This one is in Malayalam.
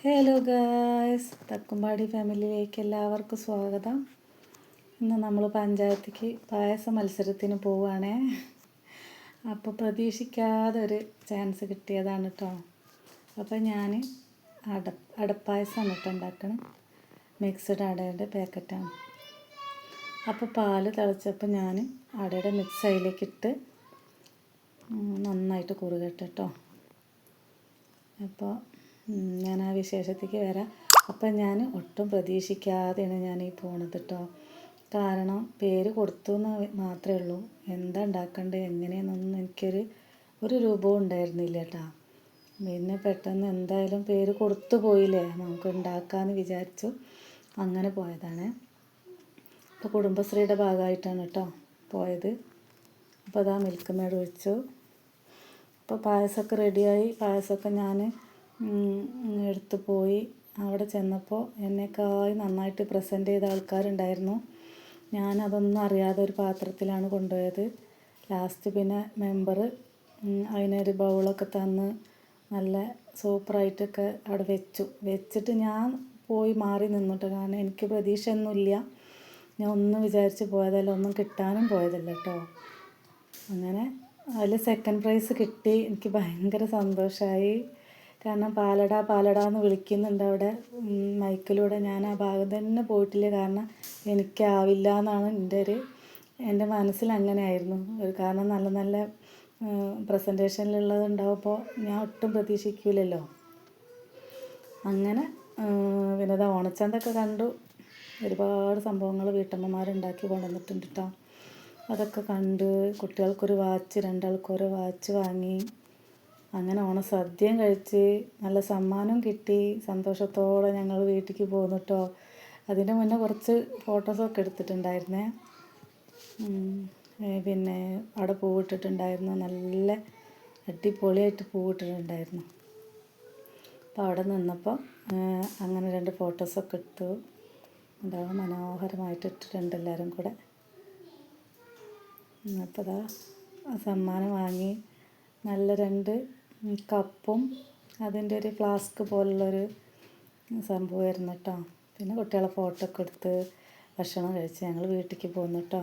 ഹലോ ഗായ്സ്, തക്കുംപാടി ഫാമിലിയിലേക്ക് എല്ലാവർക്കും സ്വാഗതം. ഇന്ന് നമ്മൾ പഞ്ചായത്തേക്ക് പായസ മത്സരത്തിന് പോവുകയാണേ. അപ്പോൾ പ്രതീക്ഷിക്കാതെ ഒരു ചാൻസ് കിട്ടിയതാണ് കേട്ടോ. അപ്പോൾ ഞാൻ അടപ്പായസമാണ് കേട്ടോ ഉണ്ടാക്കണം. മിക്സഡ് അടയുടെ പാക്കറ്റാണ്. അപ്പോൾ പാല് തിളച്ചപ്പോൾ ഞാൻ അടയുടെ മിക്സ് അതിലേക്കിട്ട് നന്നായിട്ട് കുറുകട്ടെ കേട്ടോ. അപ്പോൾ ഞാൻ ആ വിശേഷത്തേക്ക് വരാം. അപ്പം ഞാൻ ഒട്ടും പ്രതീക്ഷിക്കാതെയാണ് ഞാൻ ഈ പോണത് കേട്ടോ. കാരണം പേര് കൊടുത്തു എന്ന് മാത്രമേ ഉള്ളൂ. എന്താ ഉണ്ടാക്കേണ്ടത് എങ്ങനെയാണെന്നൊന്നും ഒരു രൂപവും ഉണ്ടായിരുന്നില്ല കേട്ടോ. പിന്നെ പെട്ടെന്ന് എന്തായാലും പേര് കൊടുത്തു പോയില്ലേ, നമുക്ക് ഉണ്ടാക്കാമെന്ന് വിചാരിച്ചു, അങ്ങനെ പോയതാണ്. ഇപ്പോൾ കുടുംബശ്രീയുടെ ഭാഗമായിട്ടാണ് കേട്ടോ പോയത്. അപ്പോൾ അതാ മിൽക്ക് മേഡ് ഒഴിച്ചു. അപ്പോൾ പായസമൊക്കെ റെഡിയായി. പായസമൊക്കെ ഞാൻ എടുത്ത് പോയി. അവിടെ ചെന്നപ്പോൾ എന്നെക്കായി നന്നായിട്ട് പ്രസൻറ്റ് ചെയ്ത ആൾക്കാരുണ്ടായിരുന്നു. ഞാനതൊന്നും അറിയാതെ ഒരു പാത്രത്തിലാണ് കൊണ്ടുപോയത്. ലാസ്റ്റ് പിന്നെ മെമ്പർ അതിനൊരു ബൗളൊക്കെ തന്ന് നല്ല സൂപ്പറായിട്ടൊക്കെ അവിടെ വെച്ചിട്ട് ഞാൻ പോയി മാറി നിന്നിട്ട്. കാരണം എനിക്ക് പ്രതീക്ഷയൊന്നുമില്ല. ഞാൻ ഒന്നും വിചാരിച്ച് പോയതല്ല, ഒന്നും കിട്ടാനും പോയതല്ല കേട്ടോ. അങ്ങനെ അതിൽ സെക്കൻഡ് പ്രൈസ് കിട്ടി. എനിക്ക് ഭയങ്കര സന്തോഷമായി. കാരണം പാലട എന്ന് വിളിക്കുന്നുണ്ട് അവിടെ മൈക്കിലൂടെ. ഞാൻ ആ ഭാഗം തന്നെ പോയിട്ടില്ല. കാരണം എനിക്കാവില്ല എന്നാണ് എൻ്റെ മനസ്സിൽ അങ്ങനെ ആയിരുന്നു. കാരണം നല്ല നല്ല പ്രസൻറ്റേഷനിലുള്ളത് ഉണ്ടാവുമ്പോൾ ഞാൻ ഒട്ടും പ്രതീക്ഷിക്കില്ലല്ലോ. അങ്ങനെ പിന്നെ അത് ഓണച്ചന്തൊക്കെ കണ്ടു. ഒരുപാട് സംഭവങ്ങൾ വീട്ടമ്മമാരുണ്ടാക്കി കൊണ്ടുവന്നിട്ടുണ്ട് കേട്ടോ. അതൊക്കെ കണ്ട് കുട്ടികൾക്കൊരു വാച്ച്, രണ്ടാൾക്കൊരു വാച്ച് വാങ്ങി. അങ്ങനെ ഓണസദ്യയും കഴിച്ച് നല്ല സമ്മാനം കിട്ടി. സന്തോഷത്തോടെ ഞങ്ങൾ വീട്ടിലേക്ക് പോന്നു കേട്ടോ. അതിൻ്റെ മുന്നേ കുറച്ച് ഫോട്ടോസൊക്കെ എടുത്തിട്ടുണ്ടായിരുന്നേ. പിന്നെ അവിടെ പൂവിട്ടിട്ടുണ്ടായിരുന്നു, നല്ല അടിപൊളിയായിട്ട് പൂവിട്ടിട്ടുണ്ടായിരുന്നു. അപ്പോൾ അവിടെ നിന്നപ്പോൾ അങ്ങനെ 2 ഫോട്ടോസൊക്കെ എടുത്തു. അതാ മനോഹരമായിട്ട് ഇട്ടിട്ടുണ്ട് എല്ലാവരും കൂടെ. അപ്പോൾ അതാ സമ്മാനം വാങ്ങി. നല്ല 2 കപ്പും അതിൻ്റെ ഒരു ഫ്ലാസ്ക് പോലുള്ളൊരു സംഭവമായിരുന്നു കേട്ടോ. പിന്നെ കുട്ടികളെ ഫോട്ടോ ഒക്കെ എടുത്ത് ഭക്ഷണം കഴിച്ച് ഞങ്ങൾ വീട്ടിലേക്ക് പോന്നു കേട്ടോ.